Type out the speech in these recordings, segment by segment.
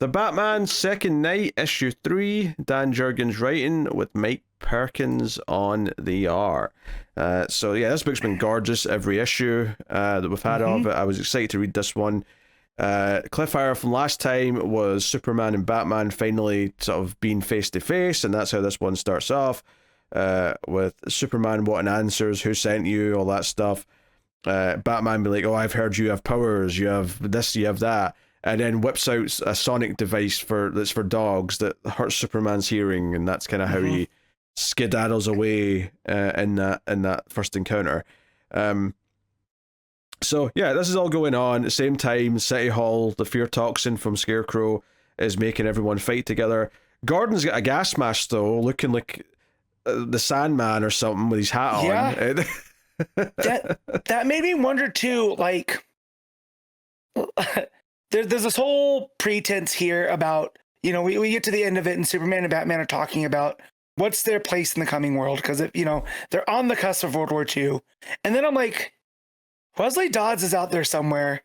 The Batman Second Night, issue 3, Dan Jurgens writing with Mike Perkins on the art. So yeah, this book's been gorgeous every issue that we've had of it. I was excited to read this one. Cliffhanger from last time was Superman and Batman finally sort of being face to face, and that's how this one starts off, with Superman wanting answers, who sent you, all that stuff. Batman be like, oh, I've heard you have powers, you have this, you have that, and then whips out a sonic device that's for dogs that hurts Superman's hearing, and that's kind of how he skedaddles away in that first encounter. So yeah, this is all going on at the same time. City Hall, the fear toxin from Scarecrow is making everyone fight together. Gordon's got a gas mask though, looking like the Sandman or something with his hat on. that made me wonder too, like there's this whole pretense here about, you know, we get to the end of it and Superman and Batman are talking about what's their place in the coming world, because if, you know, they're on the cusp of World War II. And then I'm like, Wesley Dodds is out there somewhere.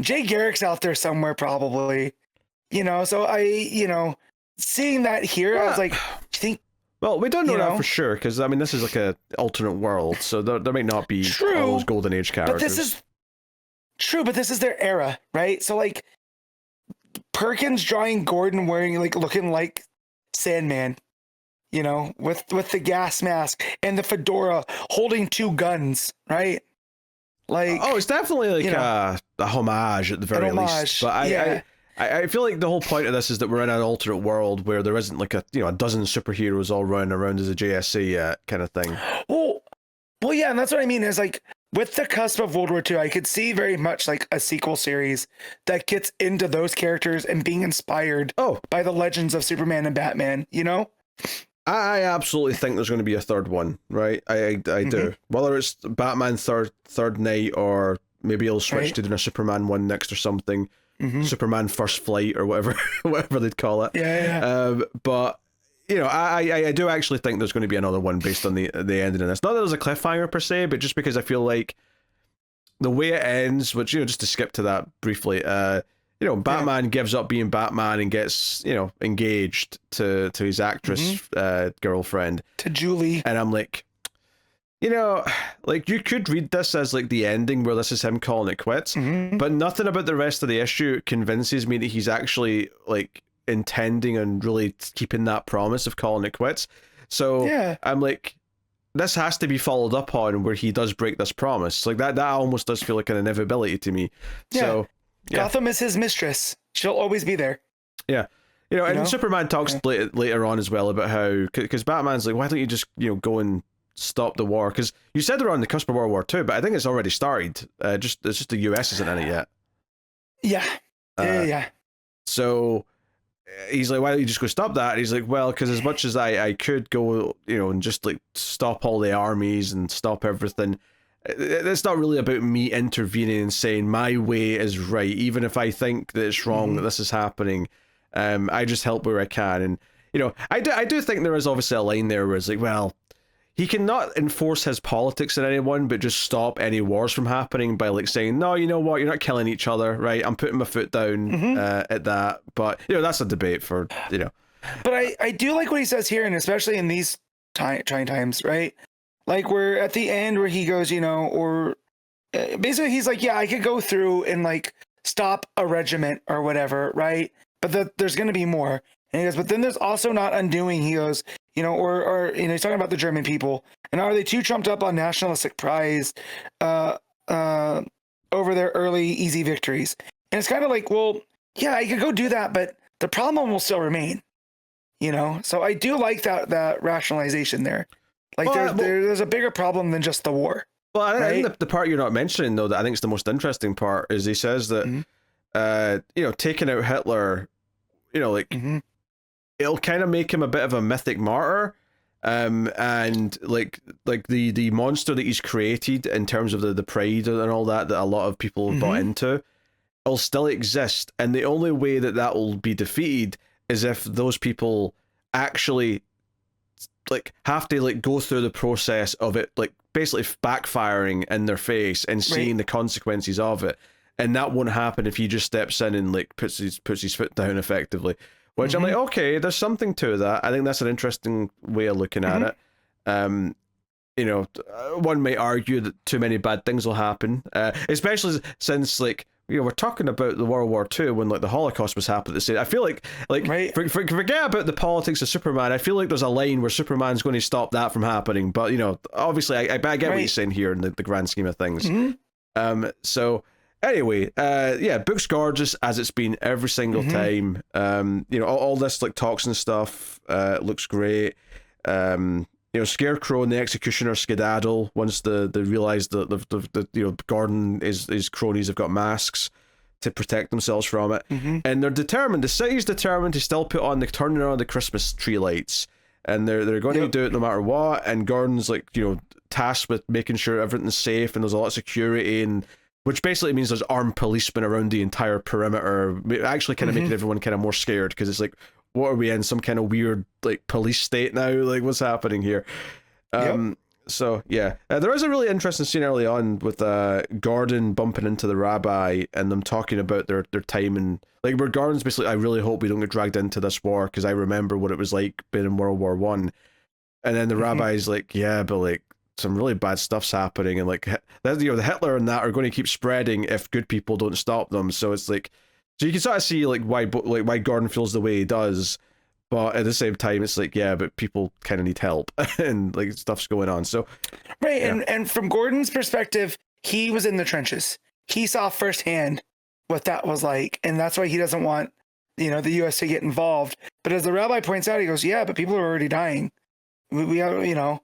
Jay Garrick's out there somewhere probably. You know, so seeing that here, I was like, do you think? Well, we don't know that for sure, because I mean, this is like a alternate world, so there might not be all those Golden Age characters. But this is true, but this is their era, right? So like, Perkins drawing Gordon wearing looking like Sandman, you know, with the gas mask and the fedora, holding two guns, right? Like, oh, it's definitely like a homage at the very least. But I feel like the whole point of this is that we're in an alternate world where there isn't like a dozen superheroes all running around as a JSA kind of thing. Well, yeah, and that's what I mean is like with the cusp of World War II, I could see very much like a sequel series that gets into those characters and being inspired by the legends of Superman and Batman, you know? I absolutely think there's going to be a third one, right? I do. Whether it's Batman third night, or maybe he'll switch to doing a Superman one next or something. Superman First Flight or whatever they'd call it. But you know, I do actually think there's going to be another one based on the ending of this. Not that there's a cliffhanger per se, but just because I feel like the way it ends, which, you know, just to skip to that briefly, you know, Batman gives up being Batman and gets, you know, engaged to his actress girlfriend, to Julie, and I'm like, you know, like, you could read this as like the ending where this is him calling it quits, but nothing about the rest of the issue convinces me that he's actually like intending and really keeping that promise of calling it quits. So I'm like, this has to be followed up on where he does break this promise. Like that almost does feel like an inevitability to me. So Gotham is his mistress. She'll always be there. Yeah. You know, Superman talks later on as well about how, because Batman's like, why don't you just, you know, go and stop the war? Because you said they're on the cusp of World War II, but I think it's already started. It's just the US isn't in it yet. Yeah. So he's like, why don't you just go stop that? And he's like, well, because as much as I could go, you know, and just like stop all the armies and stop everything, it's not really about me intervening and saying my way is right, even if I think that it's wrong that this is happening. I just help where I can. And, you know, I do think there is obviously a line there where it's like, well, he cannot enforce his politics on anyone, but just stop any wars from happening by like saying, no, you know what, you're not killing each other, right? I'm putting my foot down at that. But, you know, that's a debate for, you know. But I do like what he says here, and especially in these trying times, right? Like, we're at the end where he goes, you know, or basically he's like, yeah, I could go through and like stop a regiment or whatever, right? But there's going to be more. And he goes, but then there's also not undoing. He goes, you know, or you know, he's talking about the German people, and are they too trumped up on nationalistic pride over their early easy victories? And it's kind of like, well, yeah, I could go do that, but the problem will still remain, you know. So I do like that rationalization there. Like, there's a bigger problem than just the war. Well, I think the part you're not mentioning, though, that I think is the most interesting part, is he says that, you know, taking out Hitler, you know, like, it'll kind of make him a bit of a mythic martyr, and like the monster that he's created in terms of the pride and all that a lot of people have bought into, will still exist, and the only way that will be defeated is if those people actually like have to like go through the process of it, like basically backfiring in their face and seeing the consequences of it. and that won't happen if he just steps in and like puts his foot down effectively. Which I'm like, okay, there's something to that. I think that's an interesting way of looking at it. You know, one might argue that too many bad things will happen, especially since, like, you know, we're talking about the World War II when, like, the Holocaust was happening. I feel like right. Forget about the politics of Superman. I feel like there's a line where Superman's going to stop that from happening. But, you know, obviously, I get what you're saying here in the grand scheme of things. So anyway, yeah, book's gorgeous as it's been every single time. You know, all this like toxin stuff looks great. You know, Scarecrow and the Executioner skedaddle once they realize that the you know, Gordon his cronies have got masks to protect themselves from it, and they're determined. The city's determined to still turning on the Christmas tree lights, and they're going to do it no matter what. And Gordon's like, you know, tasked with making sure everything's safe, and there's a lot of security, and which basically means there's armed policemen around the entire perimeter, actually kind of making everyone kind of more scared, because it's like, what are we in, some kind of weird like police state now? Like, what's happening here? So yeah, there is a really interesting scene early on with Gordon bumping into the rabbi and them talking about their time, and like, where Gordon's basically, I really hope we don't get dragged into this war, because I remember what it was like being in World War One. And then the rabbi's like, yeah, but like, some really bad stuff's happening, and like, you know, the Hitler and that are going to keep spreading if good people don't stop them. So it's like, so you can sort of see like why Gordon feels the way he does, but at the same time it's like, yeah, but people kind of need help and like stuff's going on. So right, and from Gordon's perspective, he was in the trenches. He saw firsthand what that was like, and that's why he doesn't want, you know, the U.S. to get involved. But as the rabbi points out, he goes, yeah, but people are already dying. We have, you know.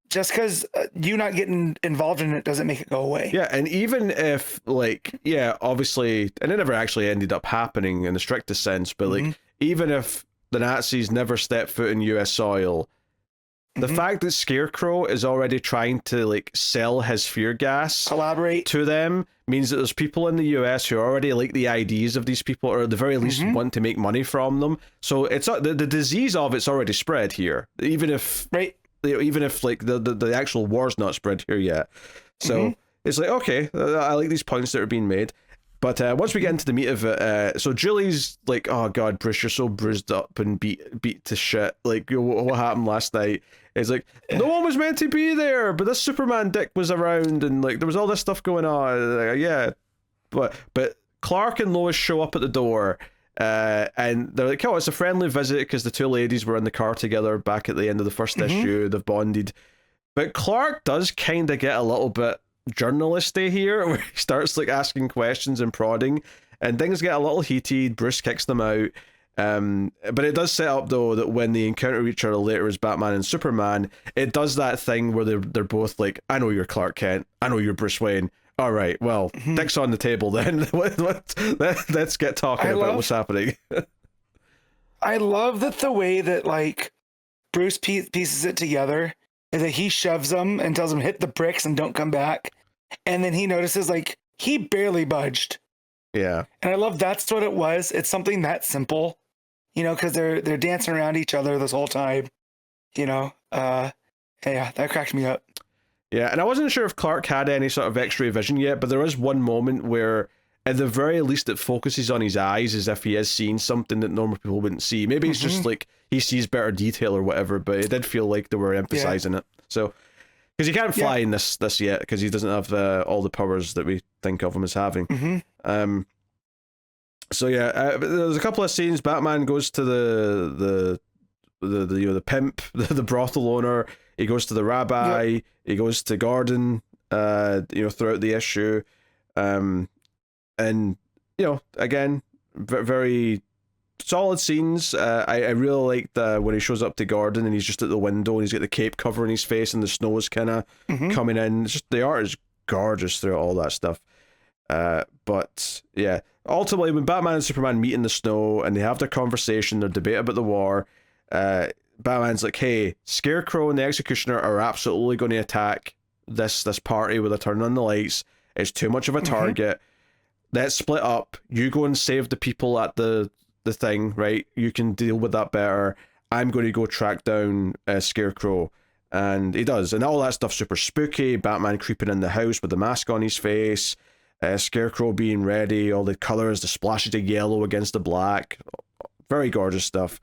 Just because you not getting involved in it doesn't make it go away. Yeah, and even if, like, yeah, obviously, and it never actually ended up happening in the strictest sense, but like, even if the Nazis never stepped foot in US soil, the fact that Scarecrow is already trying to like sell his fear gas, collaborate to them, means that there's people in the US who already like the ideas of these people, or at the very least want to make money from them. So it's the disease of it's already spread here, even if even if like the actual war's not spread here yet. So it's like, okay, I like these points that are being made. But once we get into the meat of it, so Julie's like, oh god, Bruce, you're so bruised up and beat to shit. Like, what happened last night? It's like, no one was meant to be there, but this Superman dick was around, and like there was all this stuff going on. Like, yeah, but Clark and Lois show up at the door. And they're like, oh, it's a friendly visit because the two ladies were in the car together back at the end of the first issue. They've bonded. But Clark does kind of get a little bit journalisty here, where he starts like asking questions and prodding, and things get a little heated. Bruce kicks them out. But it does set up, though, that when they encounter each other later as Batman and Superman, it does that thing where they're both like, I know you're Clark Kent, I know you're Bruce Wayne. All right, well, dick's on the table then. Let's get talking about what's happening. I love that the way that like Bruce pieces it together is that he shoves them and tells them hit the bricks and don't come back, and then he notices like he barely budged. Yeah, and I love that's what it was. It's something that simple, you know, because they're dancing around each other this whole time, you know. Yeah, that cracked me up. Yeah, and I wasn't sure if Clark had any sort of X-ray vision yet, but there is one moment where, at the very least, it focuses on his eyes as if he is seeing something that normal people wouldn't see. Maybe it's just like he sees better detail or whatever, but it did feel like they were emphasizing it. So, because he can't fly in this yet, because he doesn't have all the powers that we think of him as having. So yeah, there's a couple of scenes. Batman goes to the you know, the pimp, the brothel owner. He goes to the rabbi. He goes to Gordon. You know, throughout the issue, and you know, again, very solid scenes. I really liked when he shows up to Gordon and he's just at the window and he's got the cape covering his face and the snow is kind of coming in. It's just, the art is gorgeous throughout all that stuff. But yeah, ultimately when Batman and Superman meet in the snow and they have their conversation, their debate about the war, Batman's like, hey, Scarecrow and the Executioner are absolutely going to attack this party where they're turning on the lights. It's too much of a target. Let's split up. You go and save the people at the thing, right? You can deal with that better. I'm going to go track down Scarecrow. And he does. And all that stuff's super spooky. Batman creeping in the house with the mask on his face. Scarecrow being ready, all the colors, the splashes of yellow against the black, very gorgeous stuff.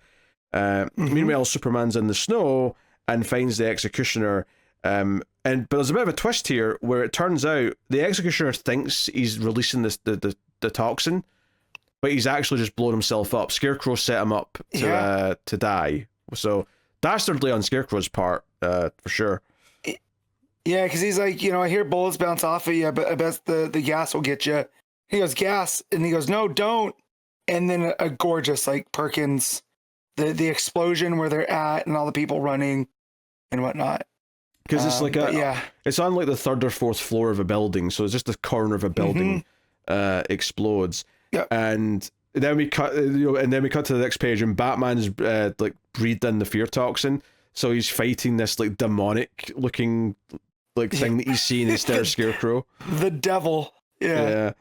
Meanwhile, Superman's in the snow and finds the Executioner. But there's a bit of a twist here where it turns out the Executioner thinks he's releasing the toxin, but he's actually just blown himself up. Scarecrow set him up to die. So dastardly on Scarecrow's part, for sure. Yeah, because he's like, I hear bullets bounce off of you, but I bet the gas will get you. He goes, gas, and he goes, no, don't. And then a gorgeous like Perkins, the explosion where they're at and all the people running and whatnot. Because it's like it's on like the third or fourth floor of a building, so it's just the corner of a building explodes. Yep. And then we cut, and then we cut to the next page, and Batman's like breathed in the fear toxin, so he's fighting this like demonic looking like thing that he's seeing instead of Scarecrow. The devil. Yeah.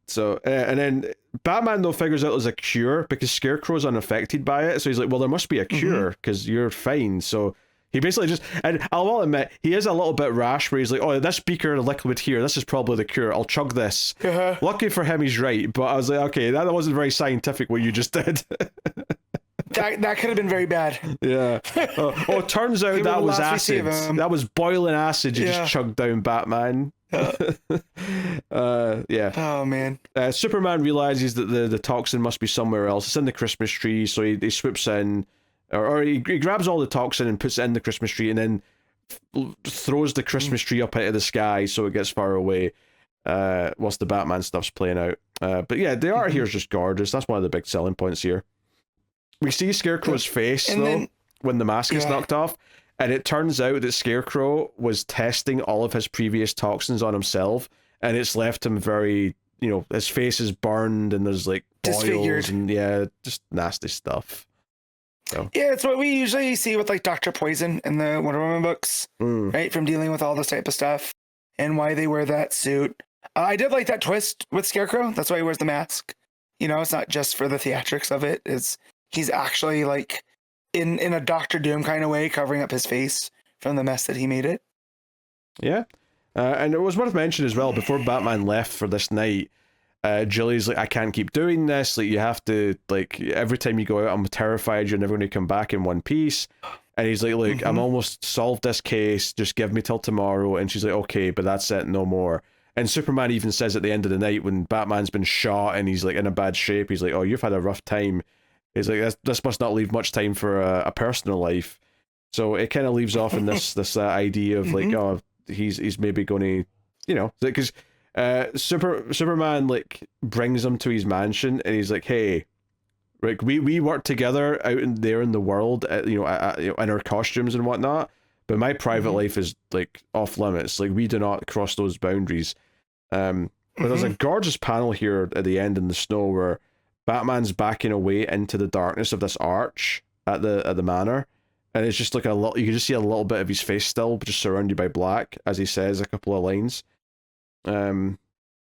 So and then Batman though figures out there's a cure because Scarecrow's unaffected by it, so he's like, well, there must be a cure because you're fine. So he basically just, and I'll admit, he is a little bit rash where he's like, oh, this beaker of liquid here, this is probably the cure, I'll chug this. Lucky for him, he's right, but I was like, okay, that wasn't very scientific what you just did. That could have been very bad. Yeah. It turns out that was acid. That was boiling acid you just chugged down Batman. Oh man. Superman realizes that the toxin must be somewhere else. It's in the Christmas tree, so he swoops in, or he grabs all the toxin and puts it in the Christmas tree, and then throws the Christmas tree up into the sky so it gets far away. Whilst the Batman stuff's playing out. But yeah, the art here is just gorgeous. That's one of the big selling points here. We see Scarecrow's face though when the mask is knocked off, and it turns out that Scarecrow was testing all of his previous toxins on himself, and it's left him very, his face is burned and there's like boils and just nasty stuff. So. Yeah, it's what we usually see with like Dr. Poison in the Wonder Woman books, right? From dealing with all this type of stuff and why they wear that suit. I did like that twist with Scarecrow. That's why he wears the mask. It's not just for the theatrics of it. He's actually like in a Doctor Doom kind of way covering up his face from the mess that he made it. Yeah. And it was worth mentioning as well, before Batman left for this night, Julie's like, I can't keep doing this. Like, you have to, like, every time you go out, I'm terrified you're never going to come back in one piece. And he's like, look, I'm almost solved this case. Just give me till tomorrow. And she's like, okay, but that's it, no more. And Superman even says at the end of the night when Batman's been shot and he's like in a bad shape, he's like, oh, you've had a rough time. He's like, this must not leave much time for a personal life. So it kind of leaves off in this idea of like, oh, he's maybe going to, because Superman like brings him to his mansion and he's like, hey, like we work together out in the world, in our costumes and whatnot, but my private life is like off limits. Like, we do not cross those boundaries. But there's a gorgeous panel here at the end in the snow where Batman's backing away into the darkness of this arch at the manor, and it's just like you can just see a little bit of his face still, just surrounded by black as he says a couple of lines. And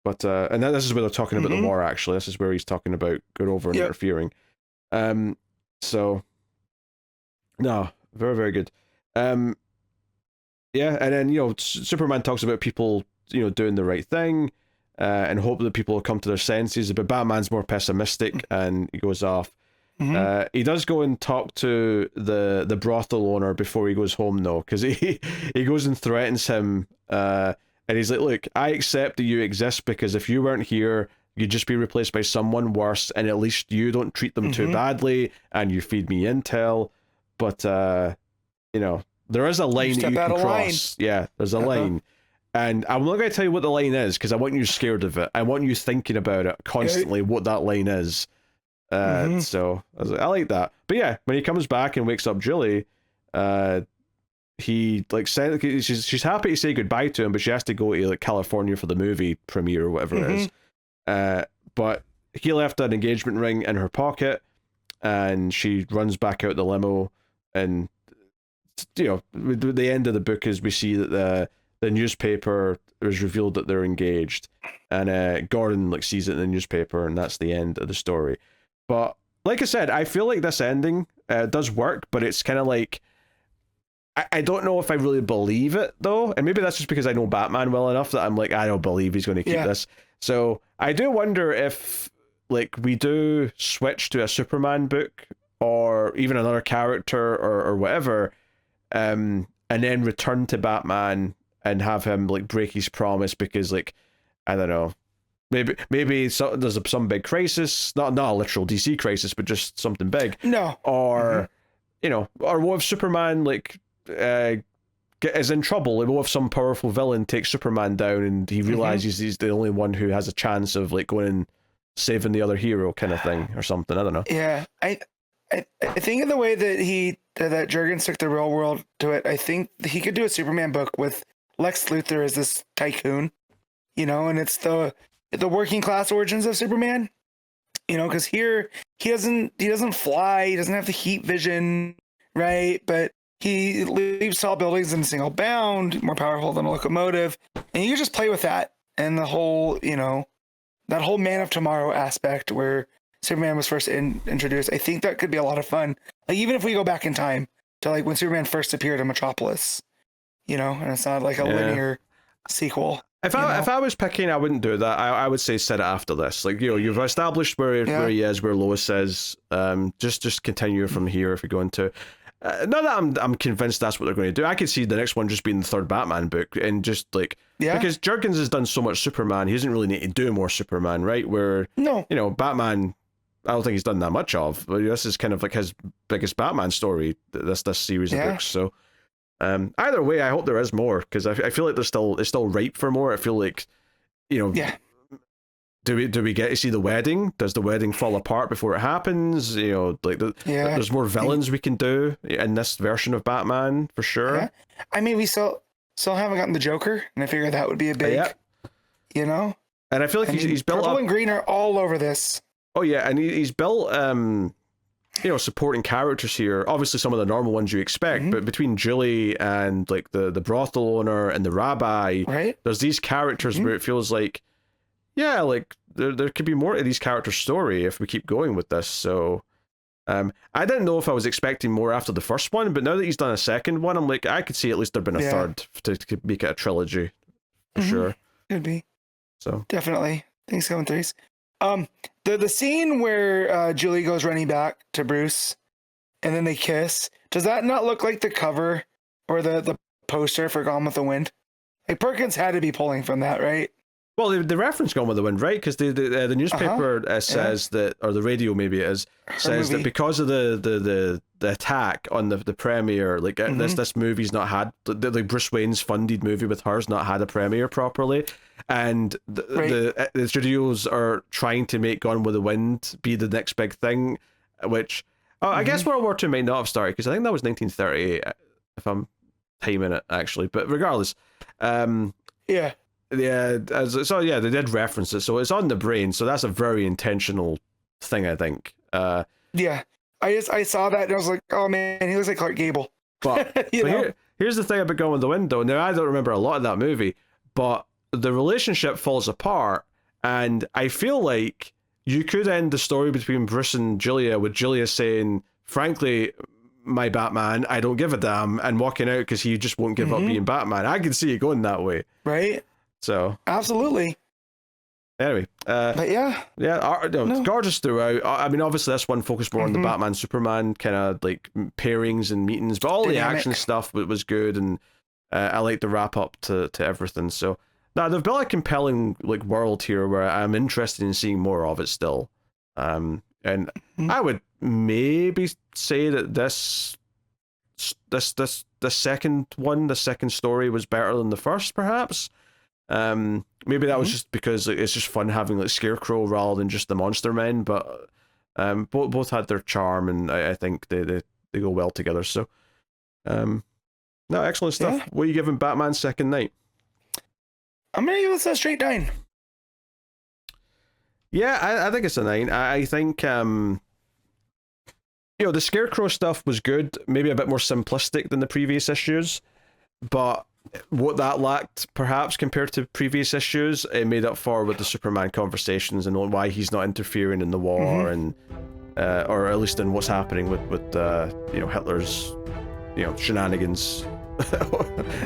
this is where they're talking about the war. Actually, this is where he's talking about going over and interfering. So no, very, very good. And then Superman talks about people doing the right thing. And hope that people will come to their senses. But Batman's more pessimistic, and he goes off. He does go and talk to the brothel owner before he goes home, though, because he goes and threatens him. And he's like, look, I accept that you exist because if you weren't here, you'd just be replaced by someone worse, and at least you don't treat them too badly, and you feed me intel. But, there is a line that you can cross. Yeah, there's a line. And I'm not going to tell you what the line is because I want you scared of it. I want you thinking about it constantly, what that line is. So I like that. But yeah, when he comes back and wakes up Julie, he like said she's happy to say goodbye to him, but she has to go to like California for the movie premiere or whatever it is. But he left an engagement ring in her pocket, and she runs back out the limo. And the end of the book is we see that the newspaper was revealed that they're engaged, and Gordon like sees it in the newspaper, and that's the end of the story. But like I said, I feel like this ending does work, but it's kind of like I don't know if I really believe it though, and maybe that's just because I know Batman well enough that I'm like, I don't believe he's going to keep this. So I do wonder if like we do switch to a Superman book or even another character or whatever, and then return to Batman and have him like break his promise because like I don't know, maybe there's some big crisis, not a literal DC crisis, but just something big. No. Or you know, or what if Superman like is in trouble? What if some powerful villain takes Superman down and he realizes he's the only one who has a chance of like going and saving the other hero, kind of thing, or something? I don't know. Yeah, I think in the way that that Jurgens took the real world to it, I think he could do a Superman book with Lex Luthor as this tycoon, you know, and it's the working class origins of Superman, you know, because here he doesn't fly, he doesn't have the heat vision, right? But he leaps tall buildings in a single bound, more powerful than a locomotive, and you just play with that and the whole, you know, that whole Man of Tomorrow aspect where Superman was first introduced. I think that could be a lot of fun. Like even if we go back in time to like when Superman first appeared in Metropolis, you know, and it's not like a linear sequel. If I was picking, I wouldn't do that. I would say set it after this. Like, you know, you've established where he is, where Lois is. Just continue from here if you go into. Not that I'm convinced that's what they're going to do. I could see the next one just being the third Batman book and just like because Jurgens has done so much Superman, he doesn't really need to do more Superman, right? Where you know, Batman, I don't think he's done that much of. But this is kind of like his biggest Batman story. This series of books. So either way, I hope there is more because I feel like it's still ripe for more. I feel like, you know, do we get to see the wedding? Does the wedding fall apart before it happens? You know, like there's more villains we can do in this version of Batman for sure. Yeah. I mean, we still haven't gotten the Joker, and I figure that would be a big, you know. And I feel like he's built purple and green are all over this. Oh yeah, and he's built you know, supporting characters here. Obviously, some of the normal ones you expect, but between Julie and like the brothel owner and the rabbi, there's these characters where it feels like, yeah, like there could be more to these characters' story if we keep going with this. So, I didn't know if I was expecting more after the first one, but now that he's done a second one, I'm like, I could see at least there'd been a third to make it a trilogy for sure. Could be. So definitely things come in threes. The scene where Julie goes running back to Bruce, and then they kiss. Does that not look like the cover or the poster for Gone with the Wind? Like Perkins had to be pulling from that, right? Well, the reference Gone with the Wind, right? Because the newspaper says that, or the radio maybe it is, says that because of the attack on the premiere, like this movie's not had, like Bruce Wayne's funded movie with her's not had a premiere properly, and the studios are trying to make Gone with the Wind be the next big thing, which I guess World War II might not have started because I think that was 1938 if I'm timing it actually, but regardless, yeah, so yeah, they did reference it, so it's on the brain, so that's a very intentional thing, I think. Yeah, I saw that and I was like, oh man, he looks like Clark Gable. But, here's the thing about Gone with the Wind, though. Now, I don't remember a lot of that movie, but the relationship falls apart, and I feel like you could end the story between Bruce and Julia with Julia saying, frankly, my Batman, I don't give a damn, and walking out because he just won't give up being Batman. I can see it going that way. Right? So absolutely. Anyway, but it's gorgeous throughout. I mean, obviously this one focused more on the Batman Superman kind of like pairings and meetings, but all the action stuff was good, and I like the wrap up to everything. So now they've built a compelling like world here where I'm interested in seeing more of it still. And I would maybe say that this second story was better than the first, perhaps. Maybe that was just because it's just fun having like Scarecrow rather than just the Monster Men, but both had their charm, and I think they go well together. So no, excellent stuff. What are you giving Batman Second Night? I'm gonna give this a straight 9. Yeah, I think it's a 9. I think you know, the Scarecrow stuff was good, maybe a bit more simplistic than the previous issues, but what that lacked, perhaps, compared to previous issues, it made up for with the Superman conversations and why he's not interfering in the war, and or at least in what's happening with you know, Hitler's shenanigans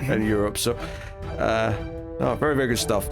in Europe. So, no, very, very good stuff.